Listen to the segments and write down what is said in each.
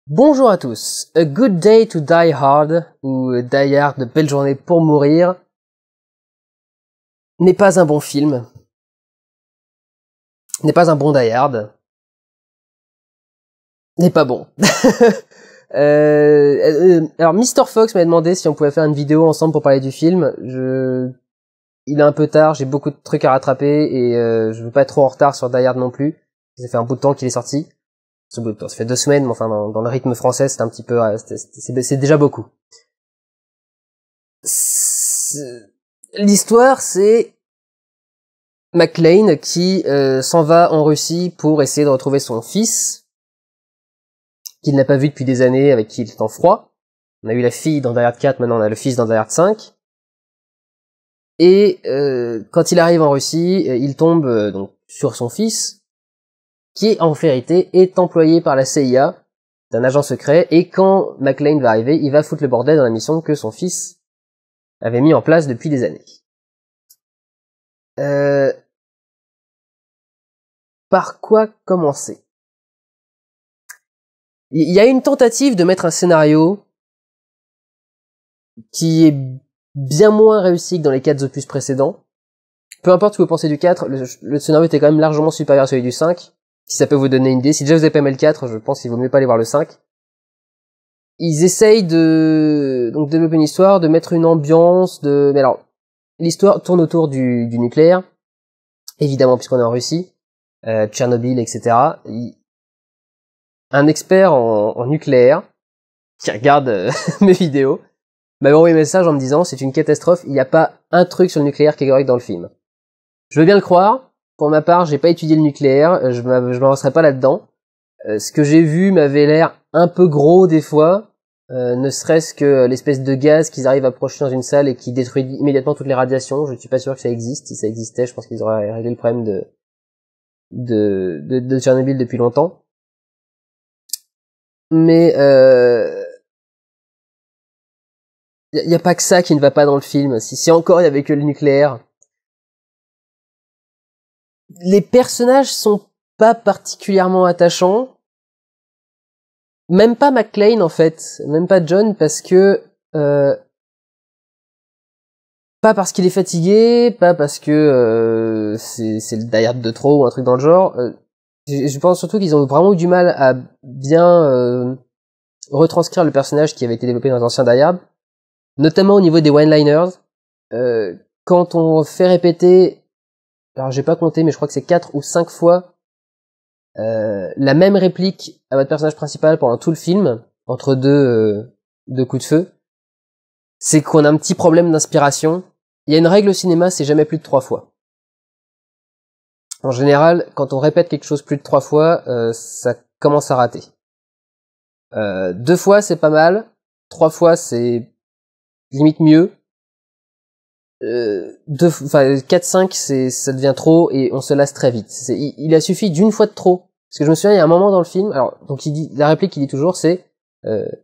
Bonjour à tous. A Good Day to Die Hard, ou Die Hard, Belle journée pour mourir, n'est pas un bon film. N'est pas un bon Die Hard. N'est pas bon. Alors, Mr. Fox m'a demandé si on pouvait faire une vidéo ensemble pour parler du film. Il est un peu tard, j'ai beaucoup de trucs à rattraper et je veux pas être trop en retard sur Die Hard non plus. Ça fait un bout de temps qu'il est sorti. Ça fait 2 semaines, mais enfin dans le rythme français, c'est un petit peu, c'est déjà beaucoup. L'histoire, c'est McClane qui s'en va en Russie pour essayer de retrouver son fils, qu'il n'a pas vu depuis des années, avec qui il est en froid. On a eu la fille dans Die Hard 4, maintenant on a le fils dans Die Hard 5. Et quand il arrive en Russie, il tombe donc sur son fils, qui en vérité est employé par la CIA, d'un agent secret, et quand McClane va arriver, il va foutre le bordel dans la mission que son fils avait mis en place depuis des années. Par quoi commencer? Il y a une tentative de mettre un scénario qui est bien moins réussi que dans les 4 opus précédents. Peu importe ce que vous pensez du 4, le scénario était quand même largement supérieur à celui du 5. Si ça peut vous donner une idée. Si déjà vous avez pas aimé le 4, je pense qu'il vaut mieux pas aller voir le 5. Ils essayent de développer une histoire, de mettre une ambiance, mais alors, l'histoire tourne autour du nucléaire, évidemment puisqu'on est en Russie, Tchernobyl, etc. Un expert en nucléaire, qui regarde mes vidéos, m'a envoyé un message en me disant c'est une catastrophe, il n'y a pas un truc sur le nucléaire qui est correct dans le film. Je veux bien le croire. Pour ma part, j'ai pas étudié le nucléaire, je m'avancerai pas là-dedans. Ce que j'ai vu m'avait l'air un peu gros des fois, ne serait-ce que l'espèce de gaz qu'ils arrivent à projeter dans une salle et qui détruit immédiatement toutes les radiations. Je ne suis pas sûr que ça existe. Si ça existait, je pense qu'ils auraient réglé le problème de Tchernobyl depuis longtemps. Mais y a pas que ça qui ne va pas dans le film. Si encore il y avait que le nucléaire. Les personnages sont pas particulièrement attachants. Même pas McClane en fait, même pas John, parce que pas parce qu'il est fatigué, pas parce que c'est le Die Hard de trop ou un truc dans le genre. Je pense surtout qu'ils ont vraiment eu du mal à bien retranscrire le personnage qui avait été développé dans les anciens Die Hard, notamment au niveau des one-liners. Quand on fait répéter, alors j'ai pas compté, mais je crois que c'est 4 ou 5 fois la même réplique à votre personnage principal pendant tout le film, entre deux coups de feu, c'est qu'on a un petit problème d'inspiration. Il y a une règle au cinéma, c'est jamais plus de 3 fois. En général, quand on répète quelque chose plus de 3 fois, ça commence à rater. 2 fois, c'est pas mal. 3 fois, c'est limite mieux. 4-5, ça devient trop et on se lasse très vite. Il a suffi d'une fois de trop. Parce que je me souviens, il y a un moment dans le film, alors, donc la réplique qu'il dit toujours, c'est,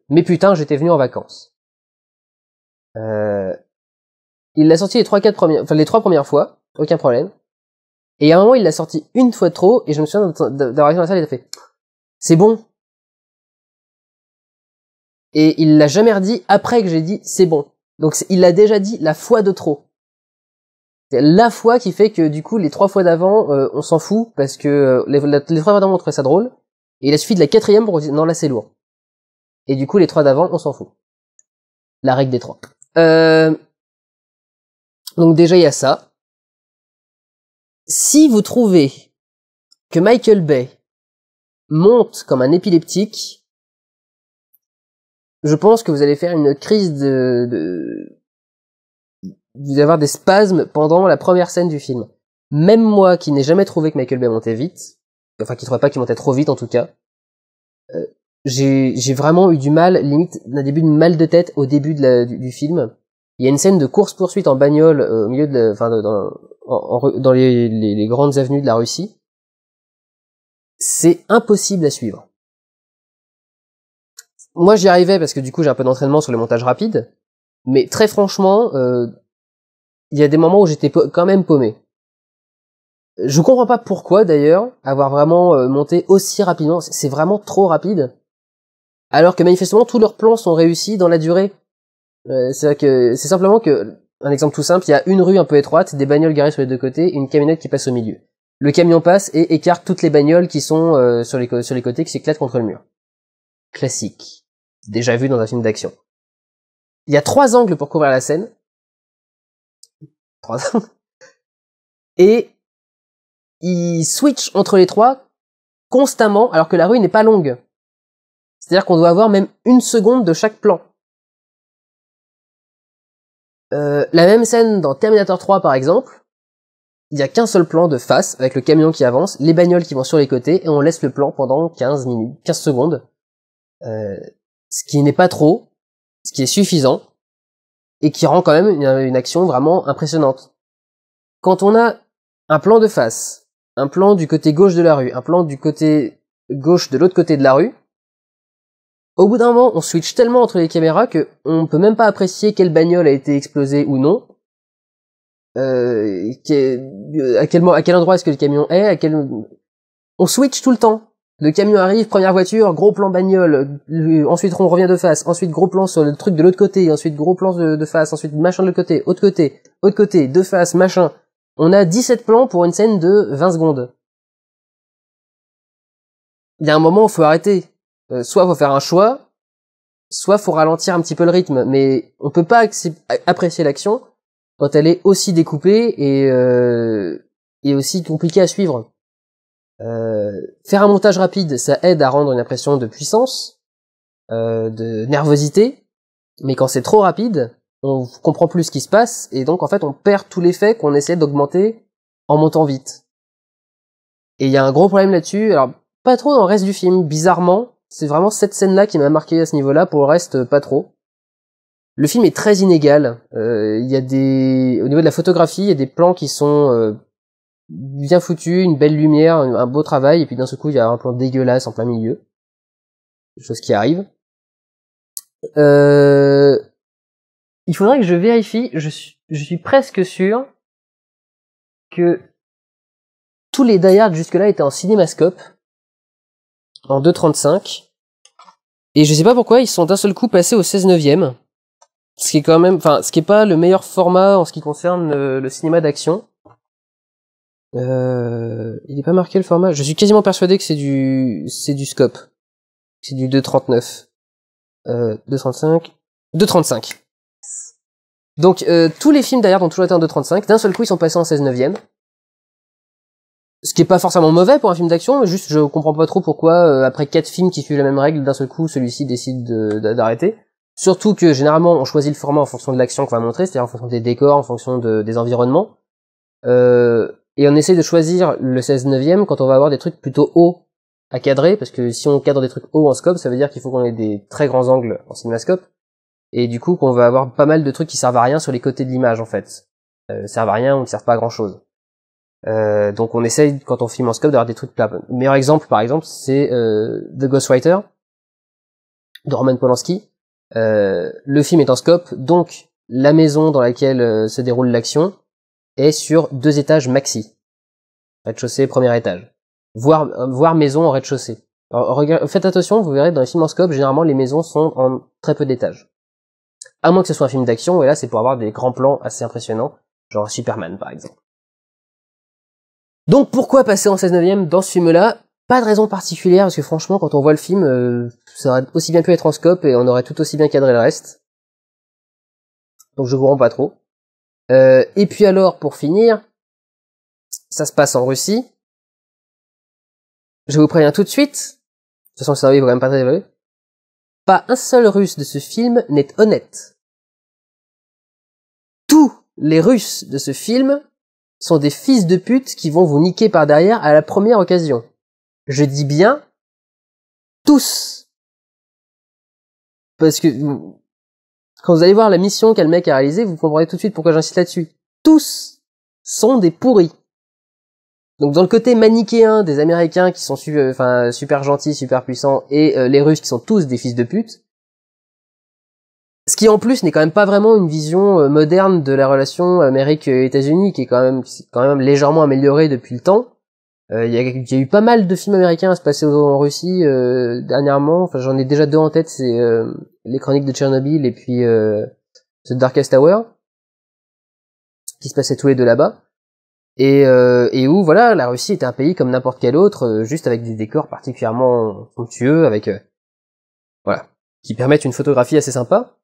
mais putain, j'étais venu en vacances. Il l'a sorti les 3 premières fois, aucun problème. Et à un moment, il l'a sorti une fois de trop, et je me souviens d'avoir été dans la salle, il a fait, c'est bon. Et il l'a jamais redit après que j'ai dit, c'est bon. Donc il l'a déjà dit la fois de trop. C'est la fois qui fait que du coup les 3 fois d'avant on s'en fout parce que les 3 fois d'avant on trouvait ça drôle et il a suffi de la 4e pour dire non là c'est lourd. Et du coup les 3 d'avant on s'en fout. La règle des 3. Donc déjà il y a ça. Si vous trouvez que Michael Bay monte comme un épileptique, je pense que vous allez faire une crise vous allez avoir des spasmes pendant la première scène du film. Même moi, qui n'ai jamais trouvé que Michael Bay montait vite, enfin qui trouvait pas qu'il montait trop vite en tout cas, j'ai vraiment eu du mal, limite un début de mal de tête au début du film. Il y a une scène de course-poursuite en bagnole au milieu dans les grandes avenues de la Russie. C'est impossible à suivre. Moi j'y arrivais parce que du coup j'ai un peu d'entraînement sur le montage rapide, mais très franchement, il y a des moments où j'étais quand même paumé. Je comprends pas pourquoi d'ailleurs, avoir vraiment monté aussi rapidement, c'est vraiment trop rapide. alors que manifestement tous leurs plans sont réussis dans la durée. C'est-à-dire que c'est simplement que, un exemple tout simple, il y a une rue un peu étroite, des bagnoles garées sur les deux côtés, une camionnette qui passe au milieu. Le camion passe et écarte toutes les bagnoles qui sont sur les côtés, qui s'éclatent contre le mur. Classique. Déjà vu dans un film d'action. Il y a 3 angles pour couvrir la scène. 3 angles. Et il switch entre les 3 constamment, alors que la rue n'est pas longue. C'est-à-dire qu'on doit avoir même 1 seconde de chaque plan. La même scène dans Terminator 3 par exemple, il y a qu'un seul plan de face avec le camion qui avance, les bagnoles qui vont sur les côtés et on laisse le plan pendant 15 secondes. Ce qui n'est pas trop, ce qui est suffisant et qui rend quand même une action vraiment impressionnante. Quand on a un plan de face, un plan du côté gauche de la rue, un plan du côté gauche de l'autre côté de la rue, au bout d'un moment, on switch tellement entre les caméras que on peut même pas apprécier quelle bagnole a été explosée ou non. À quel endroit est-ce que le camion est, on switch tout le temps. Le camion arrive, première voiture, gros plan bagnole, ensuite on revient de face, ensuite gros plan sur le truc de l'autre côté, ensuite gros plan de face, ensuite machin de l'autre côté, de face, machin. On a 17 plans pour une scène de 20 secondes. Il y a un moment où il faut arrêter. Soit faut faire un choix, soit faut ralentir un petit peu le rythme, mais on peut pas apprécier l'action quand elle est aussi découpée et aussi compliquée à suivre. Faire un montage rapide, ça aide à rendre une impression de puissance, de nervosité, mais quand c'est trop rapide, on comprend plus ce qui se passe, et donc en fait on perd tout l'effet qu'on essaie d'augmenter en montant vite. Et il y a un gros problème là-dessus, alors pas trop dans le reste du film, bizarrement, c'est vraiment cette scène-là qui m'a marqué à ce niveau-là, pour le reste pas trop. Le film est très inégal, il y a au niveau de la photographie, il y a des plans qui sont bien foutus, une belle lumière, un beau travail, et puis d'un seul coup il y a un plan dégueulasse en plein milieu. Chose qui arrive. Il faudrait que je vérifie, je suis presque sûr que tous les Die Hard jusque-là étaient en cinémascope, en 2.35, et je sais pas pourquoi ils sont d'un seul coup passés au 16/9, ce qui est quand même, enfin, ce qui est pas le meilleur format en ce qui concerne le cinéma d'action. Il est pas marqué le format, je suis quasiment persuadé que c'est du scope. C'est du 2.39. 2.35. 2.35. Donc, tous les films d'ailleurs ont toujours été en 2.35, d'un seul coup ils sont passés en 16/9. Ce qui est pas forcément mauvais pour un film d'action, mais juste je comprends pas trop pourquoi après 4 films qui suivent la même règle, d'un seul coup celui-ci décide d'arrêter. Surtout que généralement on choisit le format en fonction de l'action qu'on va montrer, c'est-à-dire en fonction des décors, en fonction des environnements. Et on essaie de choisir le 16/9 quand on va avoir des trucs plutôt hauts à cadrer, parce que si on cadre des trucs hauts en scope, ça veut dire qu'il faut qu'on ait des très grands angles en cinémascope, et du coup qu'on va avoir pas mal de trucs qui servent à rien sur les côtés de l'image en fait. Servent à rien ou ne servent pas à grand chose. Donc on essaye, quand on filme en scope, d'avoir des trucs plats. Le meilleur exemple, par exemple, c'est The Ghostwriter de Roman Polanski. Le film est en scope, donc la maison dans laquelle se déroule l'action est sur 2 étages maxi. Rez-de-chaussée, premier étage. Voire maison en rez-de-chaussée. Alors, faites attention, vous verrez, dans les films en scope, généralement les maisons sont en très peu d'étages. À moins que ce soit un film d'action, et là c'est pour avoir des grands plans assez impressionnants, genre Superman par exemple. Donc pourquoi passer en 16/9 dans ce film-là? Pas de raison particulière, parce que franchement, quand on voit le film, ça aurait aussi bien pu être en scope et on aurait tout aussi bien cadré le reste. Donc je vous rends pas trop. Et puis alors, pour finir, ça se passe en Russie. Je vous préviens tout de suite. De toute façon, le cerveau il va quand même pas très évoluer. Pas un seul Russe de ce film n'est honnête. Tous les Russes de ce film sont des fils de pute qui vont vous niquer par derrière à la première occasion. Je dis bien tous. Parce que quand vous allez voir la mission qu'a le mec a réalisée, vous comprendrez tout de suite pourquoi j'insiste là-dessus. Tous sont des pourris. Donc dans le côté manichéen des Américains qui sont super gentils, super puissants, et les Russes qui sont tous des fils de pute, ce qui en plus n'est quand même pas vraiment une vision moderne de la relation Amérique-États-Unis, qui est quand même légèrement améliorée depuis le temps. Il y a eu pas mal de films américains à se passer en Russie dernièrement. Enfin, j'en ai déjà deux en tête, c'est les Chroniques de Tchernobyl et puis The Darkest Hour, qui se passaient tous les deux là-bas. Et où voilà, la Russie était un pays comme n'importe quel autre, juste avec des décors particulièrement somptueux, avec voilà, qui permettent une photographie assez sympa.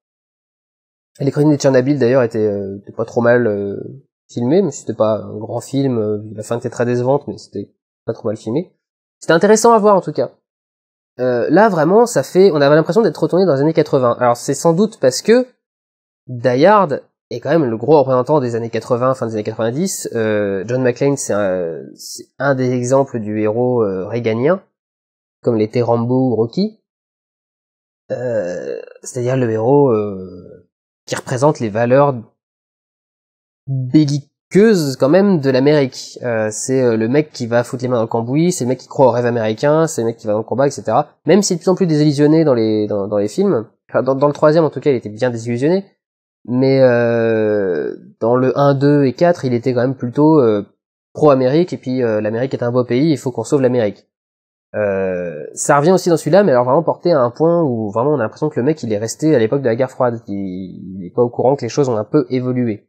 Et les Chroniques de Tchernobyl d'ailleurs étaient pas trop mal filmées, mais c'était pas un grand film. La fin était très décevante, mais c'était pas trop mal filmé. C'était intéressant à voir en tout cas. Là vraiment, on avait l'impression d'être retourné dans les années 80. Alors c'est sans doute parce que Die Hard est quand même le gros représentant des années 80, fin des années 90. John McClane, c'est un des exemples du héros reaganien, comme l'était Rambo ou Rocky. C'est-à-dire le héros qui représente les valeurs belliqueuses quand même de l'Amérique. C'est le mec qui va foutre les mains dans le cambouis, c'est le mec qui croit au rêve américain, c'est le mec qui va dans le combat, etc. Même s'il est de plus en plus désillusionné dans les films. Enfin, dans le troisième en tout cas, il était bien désillusionné. Mais dans le 1, 2 et 4, il était quand même plutôt pro-Amérique, et puis l'Amérique est un beau pays, il faut qu'on sauve l'Amérique. Ça revient aussi dans celui-là, mais alors vraiment porté à un point où vraiment on a l'impression que le mec il est resté à l'époque de la guerre froide, il est pas au courant que les choses ont un peu évolué.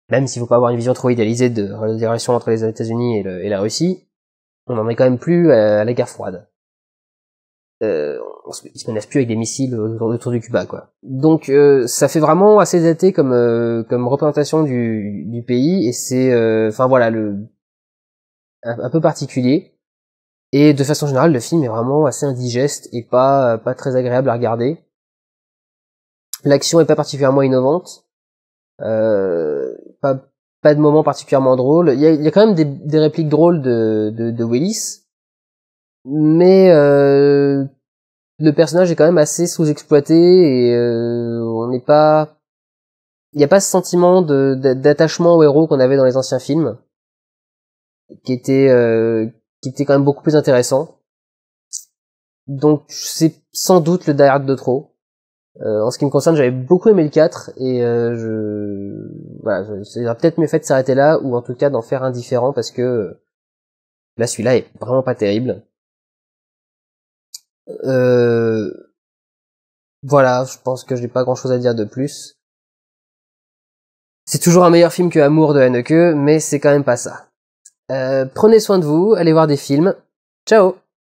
Même s'il faut pas avoir une vision trop idéalisée des relations entre les États-Unis et la Russie, on en est quand même plus à la guerre froide. Ils se menacent plus avec des missiles autour du Cuba, quoi. Donc ça fait vraiment assez daté comme représentation du pays, et c'est enfin voilà un peu particulier. Et de façon générale, le film est vraiment assez indigeste et pas très agréable à regarder. L'action est pas particulièrement innovante, pas de moments particulièrement drôles. Il y a quand même des répliques drôles de Willis, mais le personnage est quand même assez sous-exploité, et on n'est pas, il n'y a pas ce sentiment d'attachement au héros qu'on avait dans les anciens films, qui était quand même beaucoup plus intéressant. Donc c'est sans doute le Die Hard de trop. En ce qui me concerne, j'avais beaucoup aimé le 4, et voilà, c'est peut-être mieux fait de s'arrêter là, ou en tout cas d'en faire un différent, parce que là celui-là est vraiment pas terrible. Voilà, je pense que j'ai pas grand chose à dire de plus. C'est toujours un meilleur film que Amour de Haneke, mais c'est quand même pas ça. Prenez soin de vous, allez voir des films. Ciao!